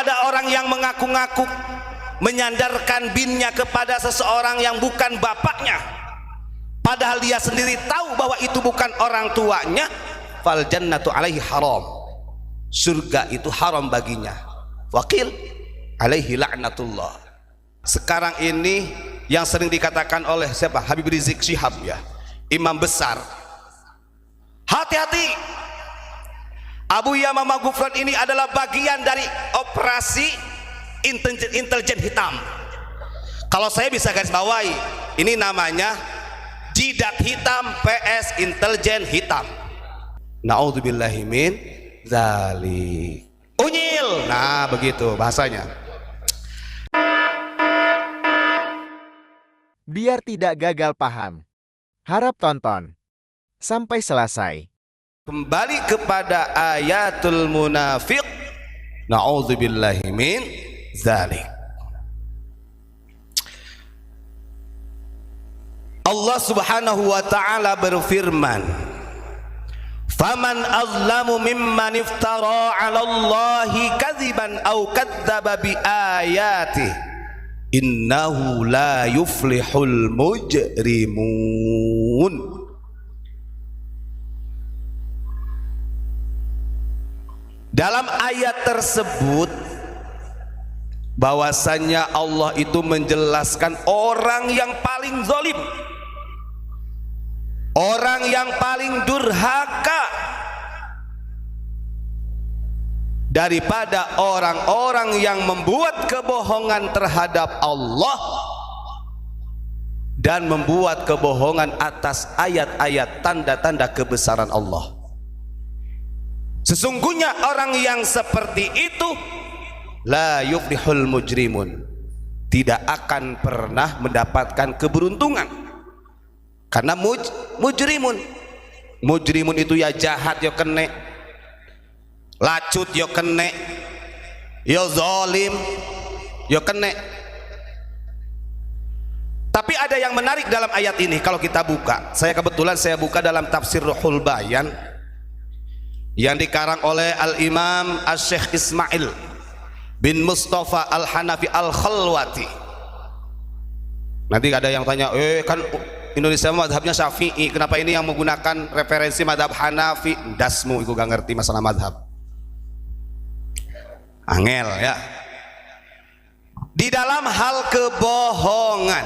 ada orang yang mengaku-ngaku menyandarkan binnya kepada seseorang yang bukan bapaknya, padahal dia sendiri tahu bahwa itu bukan orang tuanya, fal jannatu alaihi haram, surga itu haram baginya. Wakil alaihi la'natullah. Sekarang ini yang sering dikatakan oleh siapa? Habib Rizik Syihab, ya, imam besar. Hati-hati, Abu Yamamah Ghufran ini adalah bagian dari operasi intelijen hitam. Kalau saya bisa garis bawahi, ini namanya jidat hitam PS intelijen hitam. Na'udzubillahi min dzalik. Unyil, nah begitu bahasanya. Biar tidak gagal paham, harap tonton sampai selesai. Kembali kepada ayatul munafiq. Na'udzubillahi min dzalik. Allah Subhanahu wa ta'ala berfirman, faman azlamu mimman iftara 'ala Allahi kadziban aw kadzdzaba bi ayatihi innahu la yuflihul mujrimun. Dalam ayat tersebut bahwasannya Allah itu menjelaskan orang yang paling zalim, orang yang paling durhaka daripada orang-orang yang membuat kebohongan terhadap Allah dan membuat kebohongan atas ayat-ayat tanda-tanda kebesaran Allah. Sesungguhnya orang yang seperti itu la yuflihul mujrimun, tidak akan pernah mendapatkan keberuntungan. Karena mujrimun itu ya jahat ya kene, lacut ya kene, ya zalim ya kene. Tapi ada yang menarik dalam ayat ini kalau kita buka. Kebetulan saya buka dalam tafsir Ruhul Bayan yang dikarang oleh Al-Imam Asy-Syaikh Ismail bin Mustafa Al-Hanafi Al-Khalwati. Nanti ada yang tanya, kan Indonesia madhabnya Syafi'i, kenapa ini yang menggunakan referensi madhab Hanafi? Dasmu itu gak ngerti masalah madhab, angel ya. Di dalam hal kebohongan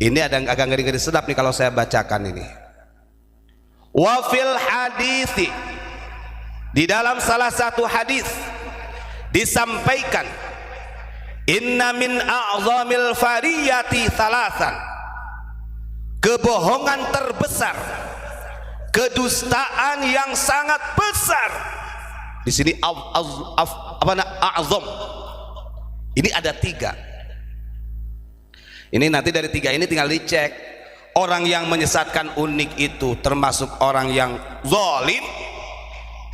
ini ada yang agak ngeri-ngeri sedap nih kalau saya bacakan ini. Wa fil hadithi, di dalam salah satu hadis disampaikan, inna min a'zamil fariyati thalathan, kebohongan terbesar, kedustaan yang sangat besar. Di sini a'zam ini ada 3. Ini nanti dari 3 ini tinggal dicek. Orang yang menyesatkan unik itu termasuk orang yang zalim,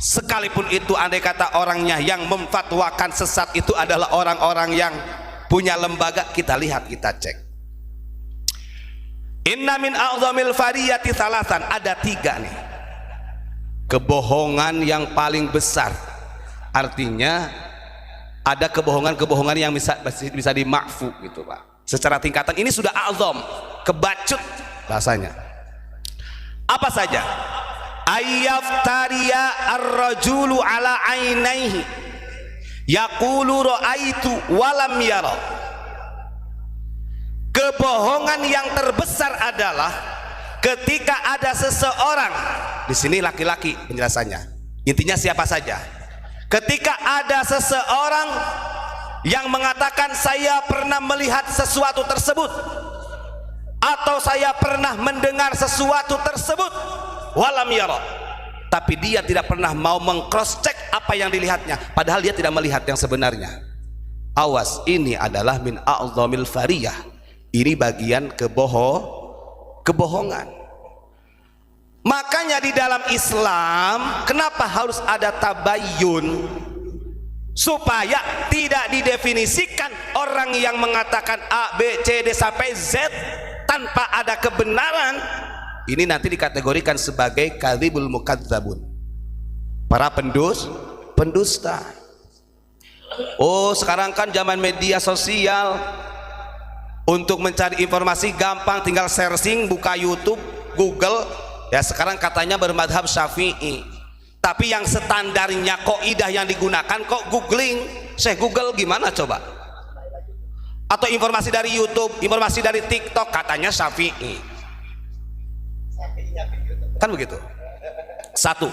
sekalipun itu andai kata orangnya yang memfatwakan sesat itu adalah orang-orang yang punya lembaga. Kita lihat, kita cek. Inna min a'zamil fariyati thalathan, ada 3 nih kebohongan yang paling besar. Artinya ada kebohongan-kebohongan yang bisa dimakfu gitu Pak. Secara tingkatan ini sudah a'zam, kebacut bahasanya. Apa saja? Ayyaftariya ar-rajulu ala ainaihi yaqulu ra'aitu walam yara. Kebohongan yang terbesar adalah ketika ada seseorang, di sini laki-laki penjelasannya, intinya siapa saja, ketika ada seseorang yang mengatakan saya pernah melihat sesuatu tersebut atau saya pernah mendengar sesuatu tersebut, walam yara, tapi dia tidak pernah mau meng-cross check apa yang dilihatnya, padahal dia tidak melihat yang sebenarnya. Awas, ini adalah min a'zamil fariyah. Ini bagian kebohongan. Makanya di dalam Islam kenapa harus ada tabayyun? Supaya tidak didefinisikan orang yang mengatakan A, B, C, D sampai Z tanpa ada kebenaran. Ini nanti dikategorikan sebagai kadzibul mukadzabun, para pendusta. Oh, sekarang kan zaman media sosial, untuk mencari informasi gampang, tinggal searching, buka YouTube, Google. Ya sekarang katanya bermadhab Syafi'i, tapi yang standarnya kaidah yang digunakan kok googling. Saya Google gimana coba? Atau informasi dari YouTube, informasi dari TikTok, katanya Syafi'i. Kan begitu. Satu.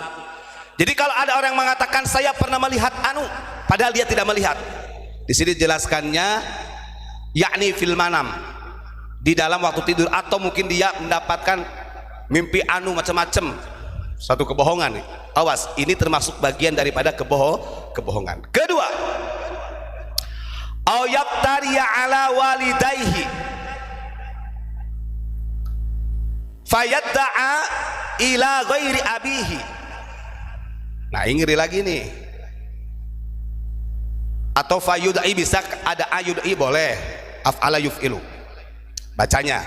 Jadi kalau ada orang mengatakan saya pernah melihat anu, padahal dia tidak melihat. Di sini jelaskannya, yakni fil manam, di dalam waktu tidur, atau mungkin dia mendapatkan mimpi anu macam-macam. Satu kebohongan nih. Awas, ini termasuk bagian daripada kebohongan. Kedua, au yaftariya ala walidayhi fayadda'a ila ghairi abihi. Nah, ini ngeri lagi nih. Atau fayudai, bisa ada ayudai, boleh af'ala yuf'ilu bacanya.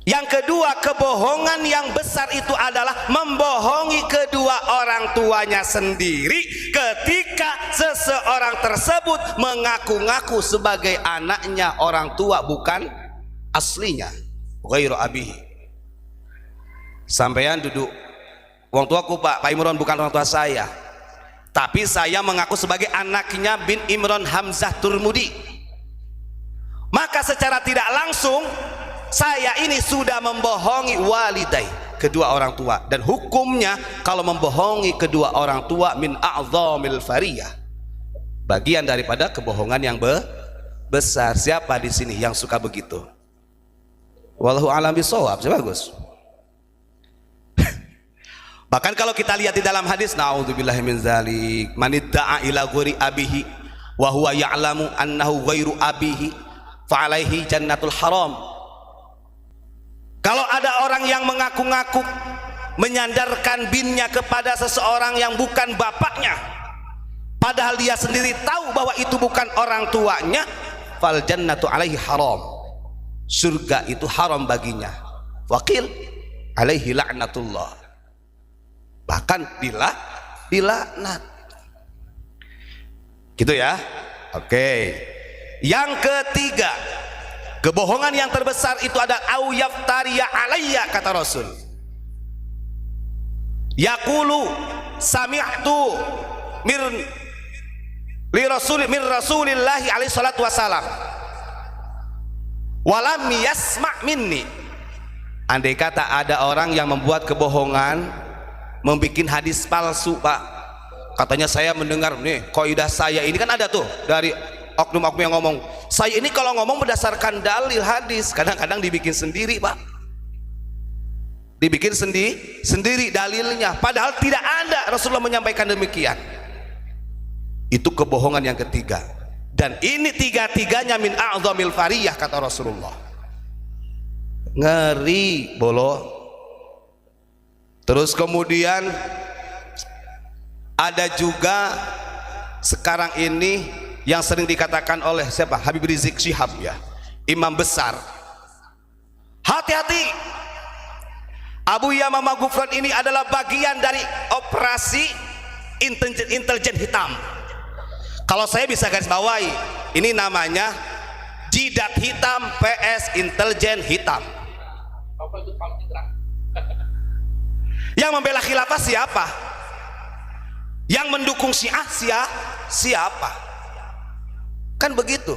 Yang kedua, kebohongan yang besar itu adalah membohongi kedua orang tuanya sendiri ketika seseorang tersebut mengaku-ngaku sebagai anaknya orang tua, bukan aslinya, ghairu abihi. Sampean duduk, wong tuaku Pak Imron bukan orang tua saya, tapi saya mengaku sebagai anaknya bin Imron Hamzah Turmudi. Maka secara tidak langsung saya ini sudah membohongi walidai, kedua orang tua. Dan hukumnya kalau membohongi kedua orang tua min a'zamil fariyah, bagian daripada kebohongan yang besar. Siapa di sini yang suka begitu? Wallahu a'lam bishawab. Bagus. Bahkan kalau kita lihat di dalam hadis, naudzubillahi min dzalik, man idda'a ila ghairi abihi wa huwa ya'lamu annahu ghairu abihi fa alaihi jannatul haram. Kalau ada orang yang mengaku-ngaku menyandarkan binnya kepada seseorang yang bukan bapaknya, padahal dia sendiri tahu bahwa itu bukan orang tuanya, fal jannatu alaihi haram, surga itu haram baginya, waqil alaihi la'natullah, bahkan dilaknat. Gitu ya. Oke. Yang ketiga, kebohongan yang terbesar itu ada au yaftariya alayya, kata Rasul. Yaqulu sami'tu min Rasulillahi alaihi salatu wasalam walam yasma' minni. Andai kata ada orang yang membuat kebohongan, membuat hadis palsu, Pak. Katanya saya mendengar nih, kaidah saya ini kan ada tuh dari oknum-oknum yang ngomong, saya ini kalau ngomong berdasarkan dalil hadis. Kadang-kadang dibikin sendiri, Pak, dibikin sendiri dalilnya, padahal tidak ada Rasulullah menyampaikan demikian. Itu kebohongan yang ketiga, dan ini tiga-tiganya min a'zamil fariyah, kata Rasulullah. Ngeri bolo. Terus kemudian ada juga sekarang ini yang sering dikatakan oleh siapa? Habib Rizik Syihab, ya, imam besar. Hati-hati, Abu Yamamah Ghufran ini adalah bagian dari operasi intelijen hitam. Kalau saya bisa garis bawahi, ini namanya jidat hitam PS intelijen hitam. Yang membela khilafah siapa? Yang mendukung Syiah siapa? Kan begitu.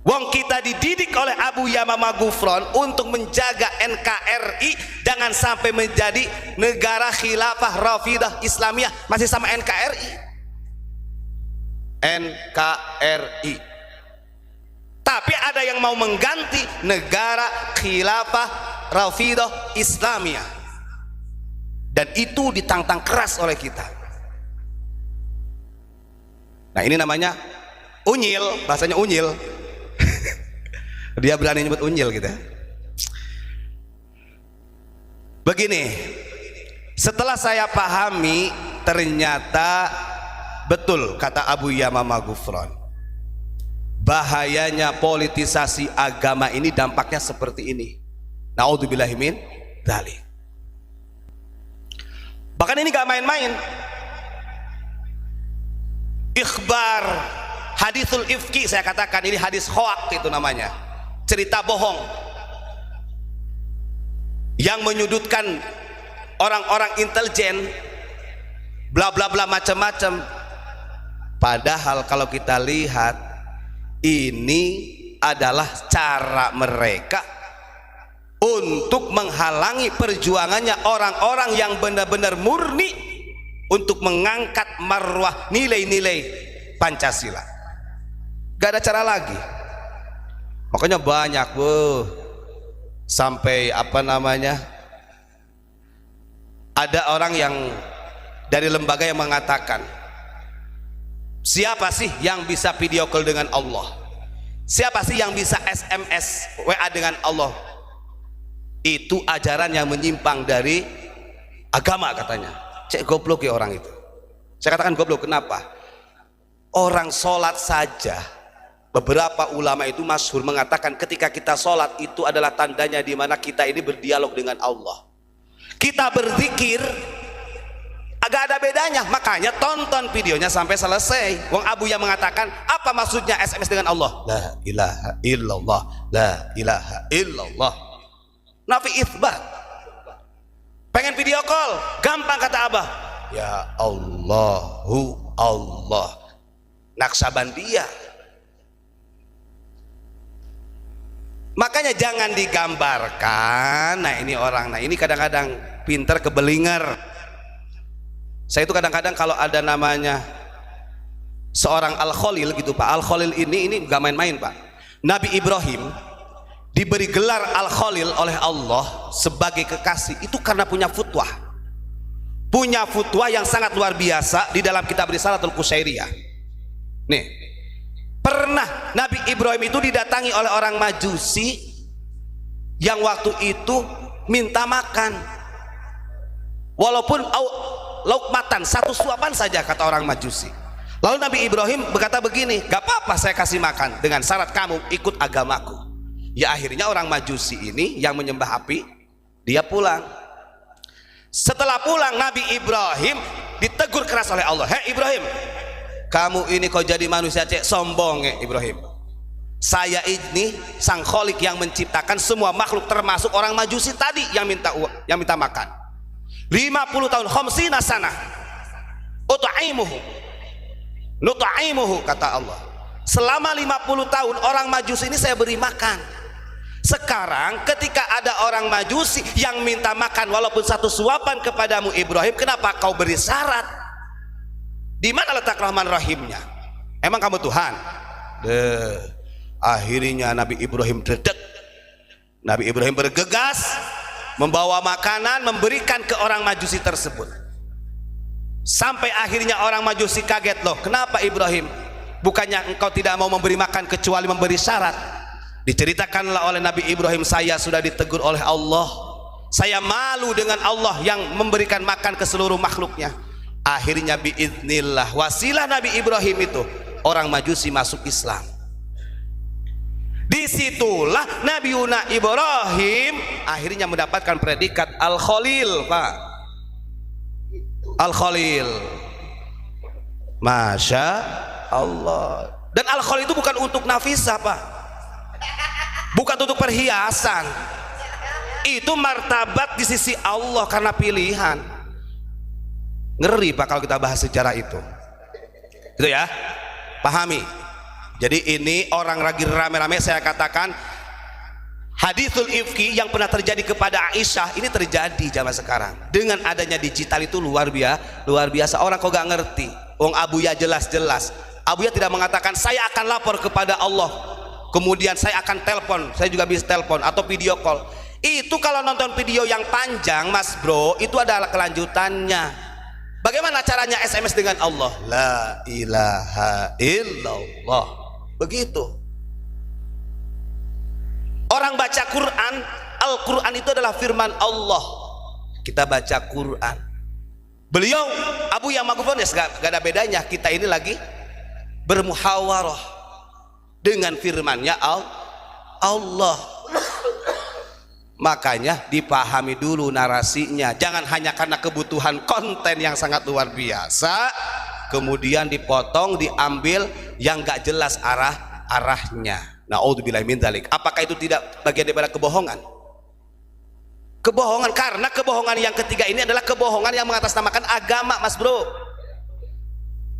Wong kita dididik oleh Abu Yamamah Ghufran untuk menjaga NKRI jangan sampai menjadi negara khilafah Rafidah Islamiyah, masih sama NKRI. Tapi ada yang mau mengganti negara khilafah Rafidah Islamiyah, dan itu ditantang keras oleh kita. Nah, ini namanya unyil, bahasanya unyil. Dia berani nyebut unyil gitu. Begini, setelah saya pahami, ternyata betul kata Abu Yamamah Ghufran, bahayanya politisasi agama ini dampaknya seperti ini. Naudzubillahi min dzalik. Bahkan ini gak main-main. ikhbar, hadithul ifki, saya katakan ini hadis hoak itu namanya, cerita bohong yang menyudutkan orang-orang intelijen, bla bla bla macam-macam. Padahal kalau kita lihat ini adalah cara mereka untuk menghalangi perjuangannya orang-orang yang benar-benar murni untuk mengangkat marwah nilai-nilai Pancasila. Gak ada cara lagi. Makanya banyak sampai apa namanya, ada orang yang dari lembaga yang mengatakan, siapa sih yang bisa video call dengan Allah? Siapa sih yang bisa SMS WA dengan Allah? Itu ajaran yang menyimpang dari agama katanya. Cek goblok ya orang itu. Saya katakan goblok, kenapa? Orang sholat saja, beberapa ulama itu masyhur mengatakan ketika kita sholat itu adalah tandanya di mana kita ini berdialog dengan Allah. Kita berzikir agak ada bedanya, makanya tonton videonya sampai selesai. Wong Abu yang mengatakan apa maksudnya SMS dengan Allah? La ilaha illallah, la ilaha illallah. Nafi itsbat. Pengen video call, gampang kata Abah. Ya Allahu Allah. Naksabandia. Makanya jangan digambarkan. Nah ini orang, nah ini kadang-kadang pinter kebelinger. Saya itu kadang-kadang kalau ada namanya seorang Al-Khalil gitu Pak, Al-Khalil ini gak main-main Pak. Nabi Ibrahim diberi gelar Al-Khalil oleh Allah sebagai kekasih itu karena punya futwah yang sangat luar biasa di dalam kitab Risalatul Qusairiyah. Nih, pernah Nabi Ibrahim itu didatangi oleh orang Majusi yang waktu itu minta makan, walaupun laukmatan, satu suapan saja kata orang Majusi. Lalu Nabi Ibrahim berkata begini, gak apa-apa saya kasih makan dengan syarat kamu ikut agamaku. Ya akhirnya orang Majusi ini yang menyembah api, dia pulang. Setelah pulang Nabi Ibrahim ditegur keras oleh Allah. Hei Ibrahim, kamu ini kau jadi manusia cek sombong ya Ibrahim. Saya ini sang Kholik yang menciptakan semua makhluk termasuk orang Majusi tadi yang minta makan. 50 tahun khamsina sana nut'imuhu kata Allah. Selama 50 tahun orang Majusi ini saya beri makan. Sekarang ketika ada orang Majusi yang minta makan walaupun satu suapan kepadamu Ibrahim, kenapa kau beri syarat? Di mana letak Rahman Rahimnya? Emang kamu Tuhan? Akhirnya Nabi Ibrahim dedek. Nabi Ibrahim bergegas membawa makanan, memberikan ke orang Majusi tersebut. Sampai akhirnya orang Majusi kaget, loh kenapa Ibrahim? Bukannya engkau tidak mau memberi makan kecuali memberi syarat? Diceritakanlah oleh Nabi Ibrahim, saya sudah ditegur oleh Allah, saya malu dengan Allah yang memberikan makan ke seluruh makhluknya. Akhirnya biiznillah, wasilah Nabi Ibrahim itu orang Majusi masuk Islam. Disitulah Nabi Ibrahim akhirnya mendapatkan predikat Al-Khalil Pak. Al-Khalil, Masya Allah. Dan Al-Khalil itu bukan untuk nafisah Pak, bukan untuk perhiasan. Itu martabat di sisi Allah karena pilihan. Ngeri Pak kalau kita bahas sejarah itu. Gitu ya, pahami. Jadi ini orang lagi rame-rame saya katakan hadithul ifki yang pernah terjadi kepada Aisyah ini terjadi zaman sekarang. Dengan adanya digital itu luar biasa. Orang kok gak ngerti. Wong Abuya jelas-jelas. Abuya tidak mengatakan saya akan lapor kepada Allah, kemudian saya akan telepon, saya juga bisa telepon atau video call. Itu kalau nonton video yang panjang Mas Bro, itu adalah kelanjutannya. Bagaimana caranya SMS dengan Allah? La ilaha illallah. Begitu. Orang baca Quran, Al-Quran itu adalah firman Allah. Kita baca Quran. Beliau Abu yang Magufun ya gak ada bedanya. Kita ini lagi bermuhawarah dengan firmannya Allah. Makanya dipahami dulu narasinya. Jangan hanya karena kebutuhan konten yang sangat luar biasa kemudian dipotong, diambil yang gak jelas arahnya. Na'udzubillahi min dzalik. Apakah itu tidak bagian daripada kebohongan? Kebohongan, karena kebohongan yang ketiga ini adalah kebohongan yang mengatasnamakan agama, Mas Bro.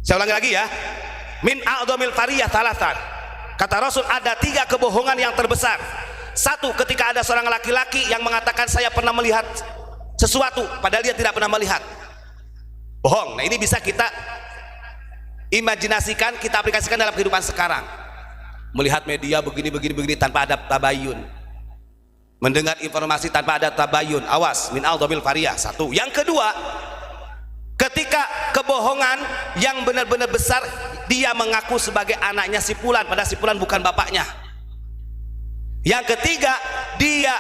Saya ulangi lagi ya. Min a'dhamil fariyah thalathan. Kata Rasul, ada 3 kebohongan yang terbesar. 1, ketika ada seorang laki-laki yang mengatakan saya pernah melihat sesuatu padahal dia tidak pernah melihat. Bohong. Nah, ini bisa kita imajinasikan, kita aplikasikan dalam kehidupan sekarang. Melihat media begini tanpa ada tabayun, mendengar informasi tanpa ada tabayun. Awas, min a'dhamil fariyah. 1. Yang kedua, ketika kebohongan yang benar-benar besar, dia mengaku sebagai anaknya si fulan padahal si fulan bukan bapaknya. Yang ketiga, dia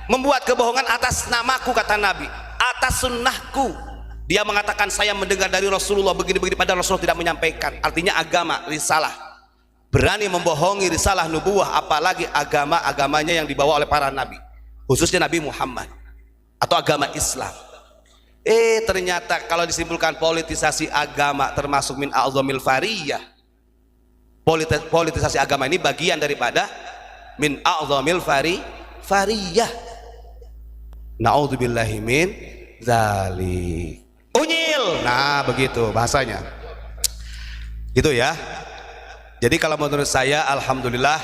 membuat kebohongan atas namaku, kata Nabi, atas sunnahku. Dia mengatakan saya mendengar dari Rasulullah begini-begini padahal Rasulullah tidak menyampaikan. Artinya agama, risalah. Berani membohongi risalah nubuwah, apalagi agamanya yang dibawa oleh para nabi, khususnya Nabi Muhammad atau agama Islam. Ternyata kalau disimpulkan politisasi agama termasuk min a'dhamil fariyah. Politisasi agama ini bagian daripada min a'dhamil fariyah. Na'udzubillahi min dzalik. Unyil. Nah, begitu bahasanya. Gitu ya. Jadi kalau menurut saya alhamdulillah